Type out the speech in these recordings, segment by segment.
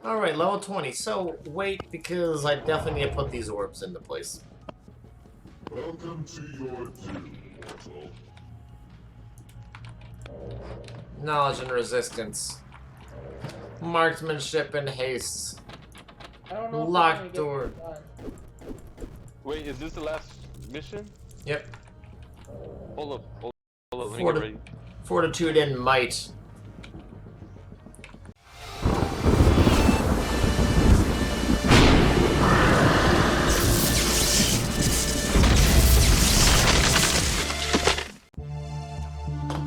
Alright, level 20. So, wait, because I definitely need to put these orbs into place. Welcome to your doom, mortal. Knowledge and resistance. Marksmanship and haste. I don't know if Locked door. Wait, is this the last mission? Yep. Hold up, let me get ready. Fortitude and might.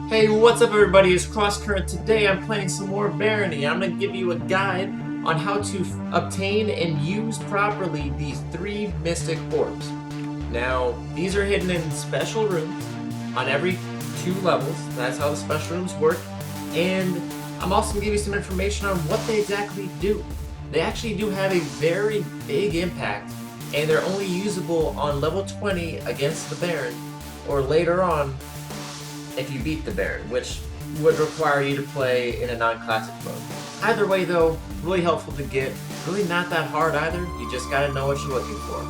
Hey, what's up everybody, it's Crosscurrent. Today I'm playing some more Barony. I'm going to give you a guide on how to obtain and use properly these 3 mystic orbs. Now, these are hidden in special rooms on every 2 levels. That's how the special rooms work. And I'm also going to give you some information on what they exactly do. They actually do have a very big impact, and they're only usable on level 20 against the Baron, or later on if you beat the Baron, which would require you to play in a non-classic mode. Either way though, really helpful to get, really not that hard either, you just gotta know what you're looking for.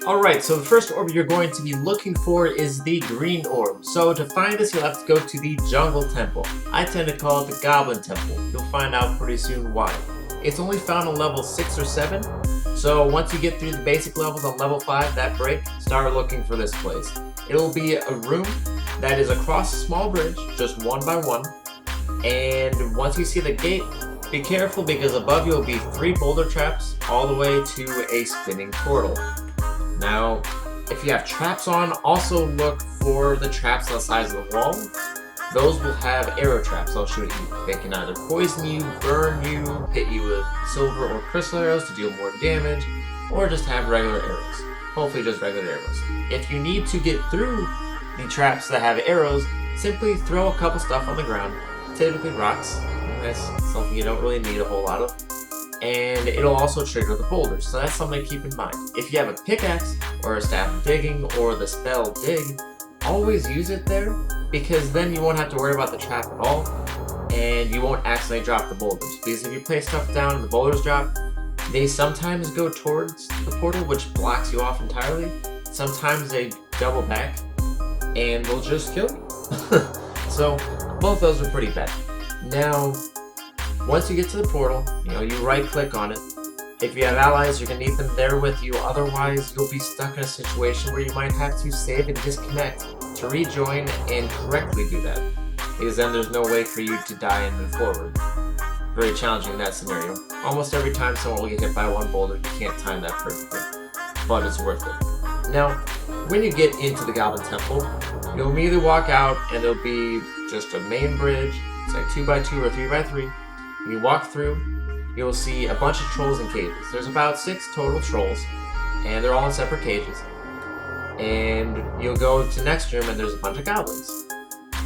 Alright, so the first orb you're going to be looking for is the green orb. So to find this, you'll have to go to the Jungle Temple. I tend to call it the Goblin Temple. You'll find out pretty soon why. It's only found on level 6 or 7, so once you get through the basic levels on level 5, that break, start looking for this place. It'll be a room that is across a small bridge, just 1 by 1, and once you see the gate, be careful because above you will be 3 boulder traps all the way to a spinning portal. Now, if you have traps on, also look for the traps on the sides of the wall. Those will have arrow traps they'll shoot at you. They can either poison you, burn you, hit you with silver or crystal arrows to deal more damage, or just have regular arrows. Hopefully just regular arrows. If you need to get through the traps that have arrows, simply throw a couple stuff on the ground, typically rocks. That's something you don't really need a whole lot of. And it'll also trigger the boulders, so that's something to keep in mind. If you have a pickaxe, or a staff of digging, or the spell dig, always use it there, because then you won't have to worry about the trap at all, and you won't accidentally drop the boulders. Because if you place stuff down and the boulders drop, they sometimes go towards the portal, which blocks you off entirely. Sometimes they double back, and they'll just kill you. So, both those are pretty bad. Now, once you get to the portal, you right-click on it. If you have allies, you're going to need them there with you, otherwise you'll be stuck in a situation where you might have to save and disconnect to rejoin and correctly do that, because then there's no way for you to die and move forward. Very challenging in that scenario. Almost every time someone will get hit by 1 boulder, you can't time that perfectly, but it's worth it. Now, when you get into the Goblin Temple, you'll immediately walk out and there'll be just a main bridge. It's like 2 by 2 or 3 by 3. When you walk through, you'll see a bunch of trolls in cages. There's about 6 total trolls, and they're all in separate cages. And you'll go to the next room and there's a bunch of goblins.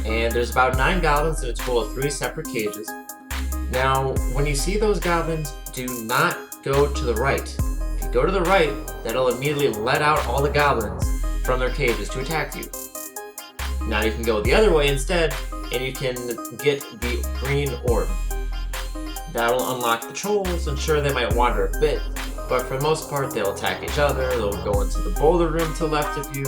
And there's about 9 goblins in a total of 3 separate cages. Now, when you see those goblins, do not go to the right. If you go to the right, that'll immediately let out all the goblins from their cages to attack you. Now you can go the other way instead, and you can get the green orb. That'll unlock the trolls, and sure, they might wander a bit, but for the most part, they'll attack each other, they'll go into the boulder room to the left of you,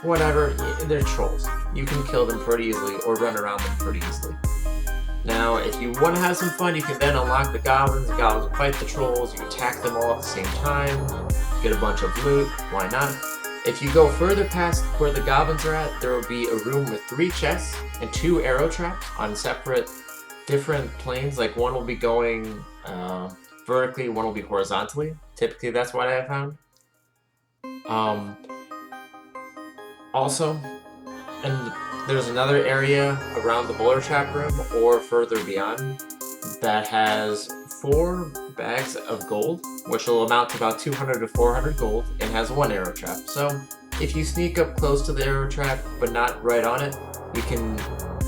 whatever, they're trolls. You can kill them pretty easily, or run around them pretty easily. Now, if you want to have some fun, you can then unlock the goblins will fight the trolls, you attack them all at the same time, get a bunch of loot, why not? If you go further past where the goblins are at, there will be a room with 3 chests and 2 arrow traps on separate different planes. Like one will be going vertically, one will be horizontally. Typically that's what I have found. Also, and there's another area around the boulder trap room or further beyond that has 4 bags of gold, which will amount to about 200 to 400 gold, and has 1 arrow trap. So if you sneak up close to the arrow trap but not right on it, you can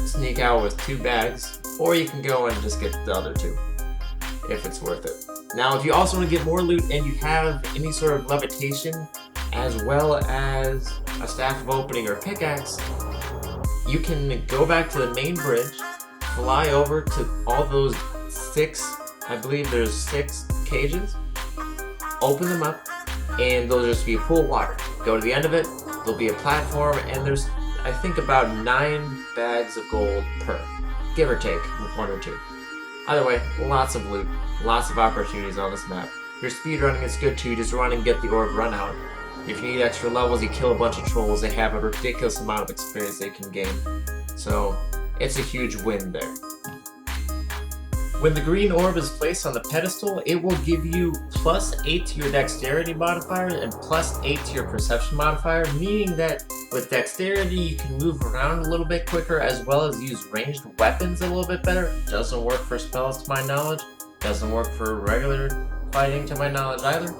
sneak out with 2 bags, or you can go and just get the other 2, if it's worth it. Now, if you also want to get more loot and you have any sort of levitation, as well as a staff of opening or pickaxe, you can go back to the main bridge, fly over to all those 6, I believe there's 6 cages, open them up, and there'll just be a pool of water. Go to the end of it, there'll be a platform, and there's, I think, about 9 bags of gold per, give or take 1 or 2. Either way, lots of loot, lots of opportunities on this map. If you're speedrunning, it's good too. Just run and get the orb run out. If you need extra levels, you kill a bunch of trolls. They have a ridiculous amount of experience they can gain. So it's a huge win there. When the green orb is placed on the pedestal, it will give you +8 to your dexterity modifier and +8 to your perception modifier, meaning that with dexterity you can move around a little bit quicker as well as use ranged weapons a little bit better. Doesn't work for spells to my knowledge, doesn't work for regular fighting to my knowledge either.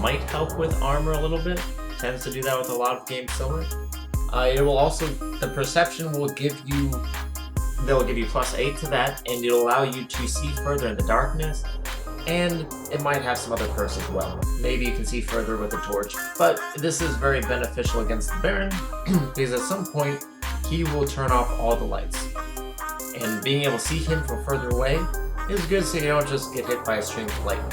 Might help with armor a little bit, tends to do that with a lot of games similar. It will also, the perception will give you, they'll give you +8 to that, and it'll allow you to see further in the darkness, and it might have some other perks as well. Maybe you can see further with the torch, but this is very beneficial against the Baron, because at some point, he will turn off all the lights. And being able to see him from further away is good so you don't just get hit by a string of lightning.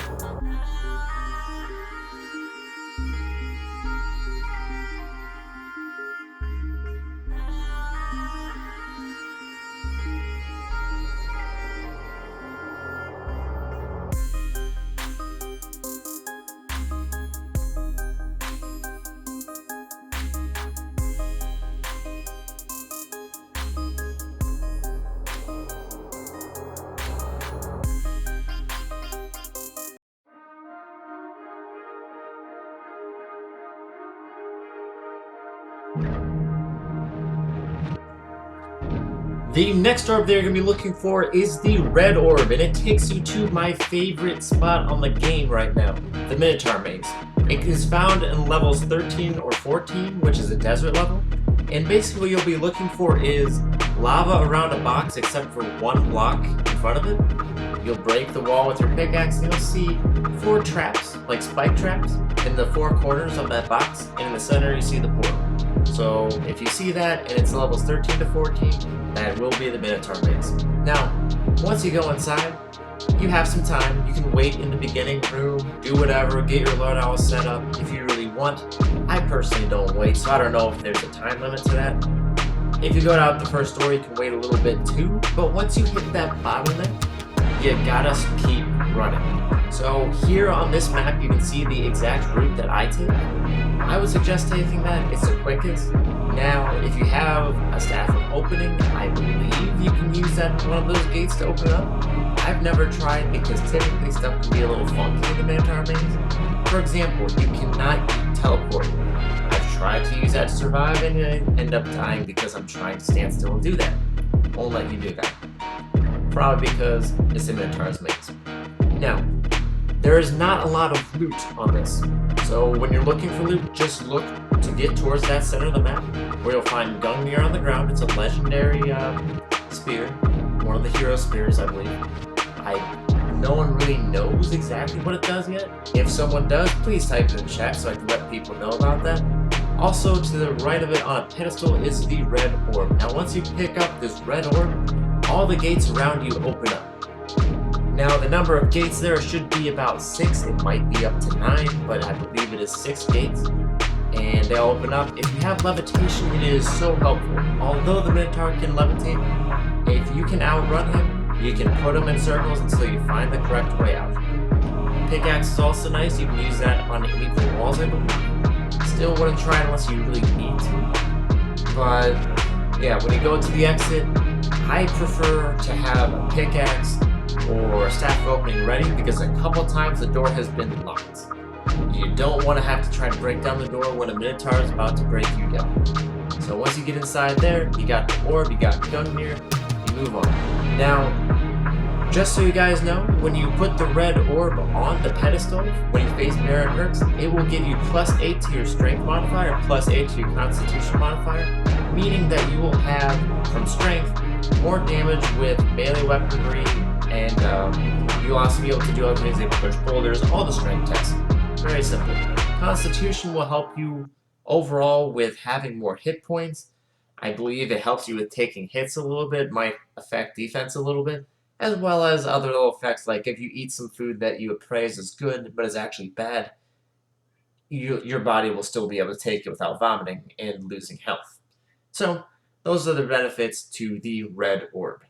The next orb they're going to be looking for is the red orb, and it takes you to my favorite spot on the game right now, the Minotaur Maze. It is found in levels 13 or 14, which is a desert level, and basically what you'll be looking for is lava around a box except for 1 block in front of it. You'll break the wall with your pickaxe and you'll see 4 traps, like spike traps, in the 4 corners of that box, and in the center you see the portal. So if you see that and it's levels 13 to 14, that will be the Minotaur Maze. Now, once you go inside, you have some time. You can wait in the beginning room, do whatever, get your loadout set up if you really want. I personally don't wait, so I don't know if there's a time limit to that. If you go out the first door, you can wait a little bit too, but once you hit that bottleneck, you gotta keep running. So here on this map, you can see the exact route that I take. I would suggest taking that, it's the quickest. Now, if you have a staff of opening, I believe you can use that in one of those gates to open up. I've never tried because typically stuff can be a little funky in the Minotaur Maze. For example, you cannot teleport. I've tried to use that to survive and I end up dying because I'm trying to stand still and do that. Won't let you do that. Probably because it's a Minotaur's Maze. Now, there is not a lot of loot on this. So when you're looking for loot, just look to get towards that center of the map, where you'll find Gungnir on the ground. It's a legendary spear, one of the hero spears, I believe. No one really knows exactly what it does yet. If someone does, please type it in chat so I can let people know about that. Also, to the right of it on a pedestal is the red orb. Now, once you pick up this red orb, all the gates around you open up. Now, the number of gates there should be about 6. It might be up to 9, but I believe it is 6 gates. And they all open up. If you have levitation, it is so helpful. Although the Minotaur can levitate, if you can outrun him, you can put him in circles until you find the correct way out. Pickaxe is also nice. You can use that on unequal walls, I believe. Still wouldn't try it unless you really need to. But yeah, when you go to the exit, I prefer to have a pickaxe or a staff opening ready because a couple times the door has been locked. You don't want to have to try to break down the door when a Minotaur is about to break you down. So once you get inside there, you got the orb, you got Gungnir, you move on. Now, just so you guys know, when you put the red orb on the pedestal, when you face Baron perks, it will give you +8 to your strength modifier, +8 to your constitution modifier, meaning that you will have, from strength, more damage with melee weaponry, and you'll also be able to do other things like push boulders, all the strength tests. Very simple. Constitution will help you Overall, with having more hit points, I believe it helps you with taking hits a little bit, might affect defense a little bit, as well as other little effects like if you eat some food that you appraise as good but is actually bad, your body will still be able to take it without vomiting and losing health. So, those are the benefits to the red orb.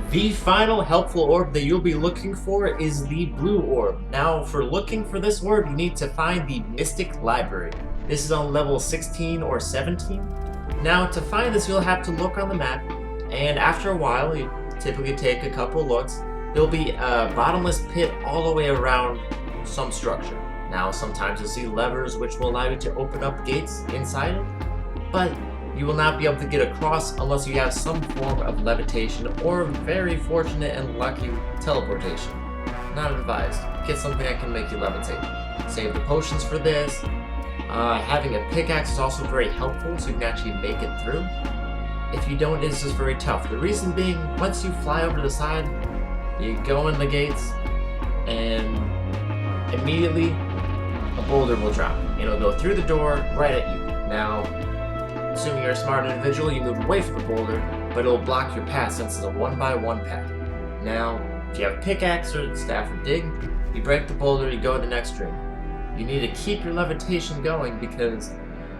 The final helpful orb that you'll be looking for is the blue orb. Now, for looking for this orb, you need to find the Mystic Library. This is on level 16 or 17. Now, to find this, you'll have to look on the map, and after a while, you typically take a couple looks, there'll be a bottomless pit all the way around some structure. Now, sometimes you'll see levers which will allow you to open up gates inside it, but you will not be able to get across unless you have some form of levitation or very fortunate and lucky teleportation. Not advised. Get something that can make you levitate. Save the potions for this. Having a pickaxe is also very helpful so you can actually make it through. If you don't, it's just very tough. The reason being, once you fly over to the side, you go in the gates, and immediately a boulder will drop. It'll go through the door right at you. Now, assuming you're a smart individual, you move away from the boulder, but it'll block your path since it's a 1x1 path. Now, if you have a pickaxe or staff or dig, you break the boulder, you go to the next room. You need to keep your levitation going because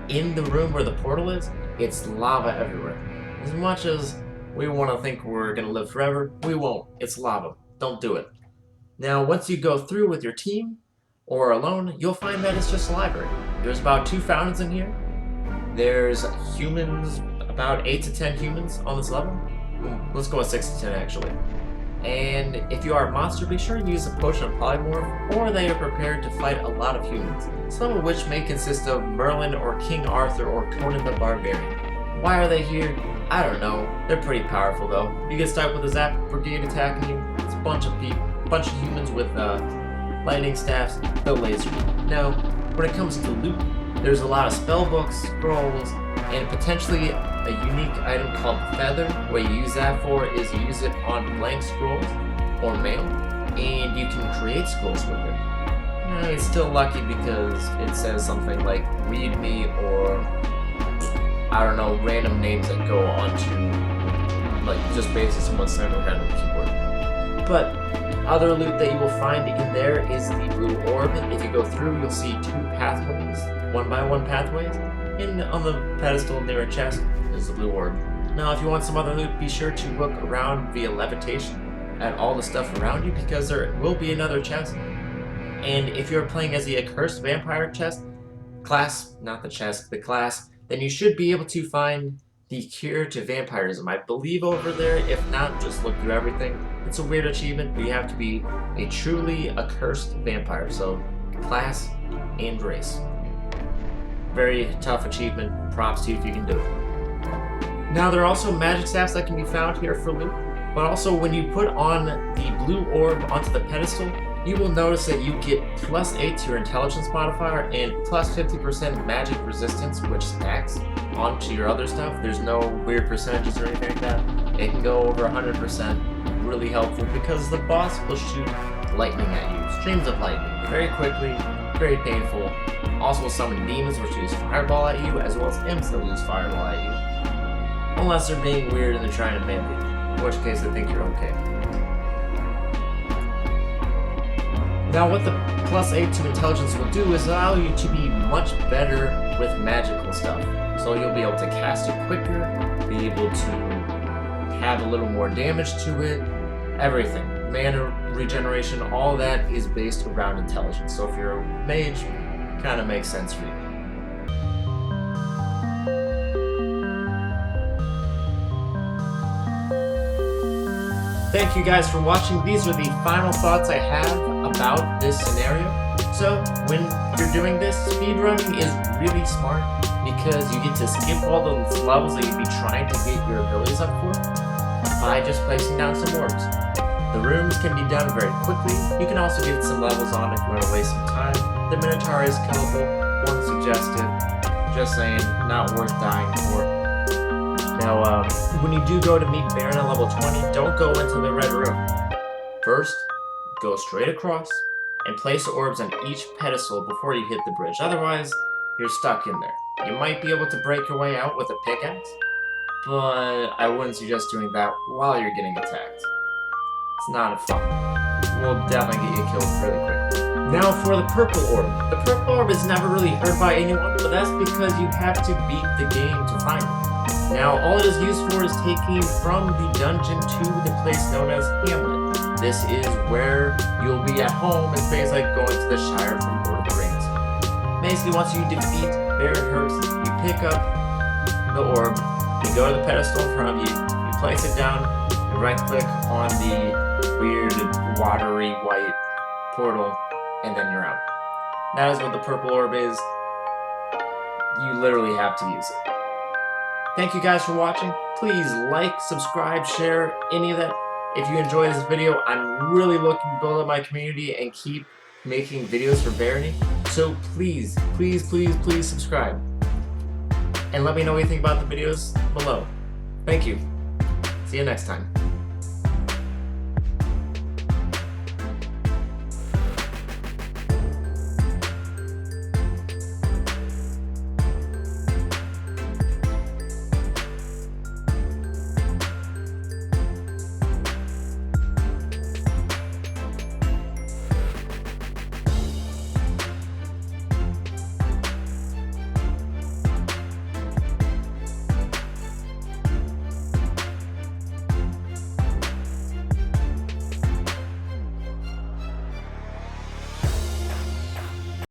in the room where the portal is, it's lava everywhere. As much as we want to think we're going to live forever, we won't. It's lava. Don't do it. Now, once you go through with your team or alone, you'll find that it's just a library. There's about 2 fountains in here. There's humans, about 8 to 10 humans on this level. Let's go with 6 to 10 actually. And if you are a monster, be sure to use a potion of polymorph, or they are prepared to fight a lot of humans, some of which may consist of Merlin or King Arthur or Conan the Barbarian. Why are they here? I don't know. They're pretty powerful though. You get stuck with a Zap Brigade attacking you, it's a bunch of humans with lightning staffs, they'll laser you. Now, when it comes to loot, there's a lot of spell books, scrolls, and potentially a unique item called Feather. What you use that for is you use it on blank scrolls or mail, and you can create scrolls with it. Now, it's still lucky because it says something like read me or I don't know, random names that go onto like just basically someone saying on the keyboard. But other loot that you will find in there is the blue orb. If you go through, you'll see 2 pathways, 1x1 pathways, and on the pedestal near a chest is the blue orb. Now, if you want some other loot, be sure to look around via levitation at all the stuff around you because there will be another chest. And if you're playing as the accursed vampire class, then you should be able to find the cure to vampirism. I believe over there. If not, just look through everything. It's a weird achievement, but you have to be a truly accursed vampire. So, class and race. Very tough achievement. Props to you if you can do it. Now, there are also magic staffs that can be found here for loot, but also when you put on the blue orb onto the pedestal, you will notice that you get +8 to your intelligence modifier and +50% magic resistance, which stacks onto your other stuff. There's no weird percentages or anything like that. It can go over 100%. Really helpful because the boss will shoot lightning at you. Streams of lightning. Very quickly, very painful. Also will summon demons which use fireball at you, as well as imps that use fireball at you. Unless they're being weird and they're trying to melee you, in which case I think you're okay. Now what the +8 to intelligence will do is allow you to be much better with magical stuff. So you'll be able to cast it quicker, be able to have a little more damage to it, everything. Mana regeneration, all that is based around intelligence. So if you're a mage, kind of makes sense for you. Thank you guys for watching. These are the final thoughts I have about this scenario. So when you're doing this, speedrunning is really smart because you get to skip all those levels that you'd be trying to get your abilities up for by just placing down some orbs. The rooms can be done very quickly. You can also get some levels on if you want to waste some time. The Minotaur is killable, unsuggested. Just saying, not worth dying for. Now, when you do go to meet Baron at level 20, don't go into the red room. First, go straight across and place orbs on each pedestal before you hit the bridge. Otherwise, you're stuck in there. You might be able to break your way out with a pickaxe, but I wouldn't suggest doing that while you're getting attacked. It's not fun. We'll definitely get you killed really quickly. Now for the purple orb. The purple orb is never really heard by anyone, but that's because you have to beat the game to find it. Now, all it is used for is taking from the dungeon to the place known as Hamlet. This is where you'll be at home. It's basically like going to the Shire from Lord of the Rings. Basically, once you defeat Baron Hurst, you pick up the orb, you go to the pedestal in front of you, you place it down, you right-click on the weird, watery, white portal, and then you're out. That is what the purple orb is. You literally have to use it. Thank you guys for watching. Please like, subscribe, share, any of that. If you enjoyed this video, I'm really looking to build up my community and keep making videos for Barony. So please, please, please, please subscribe. And let me know what you think about the videos below. Thank you. See you next time.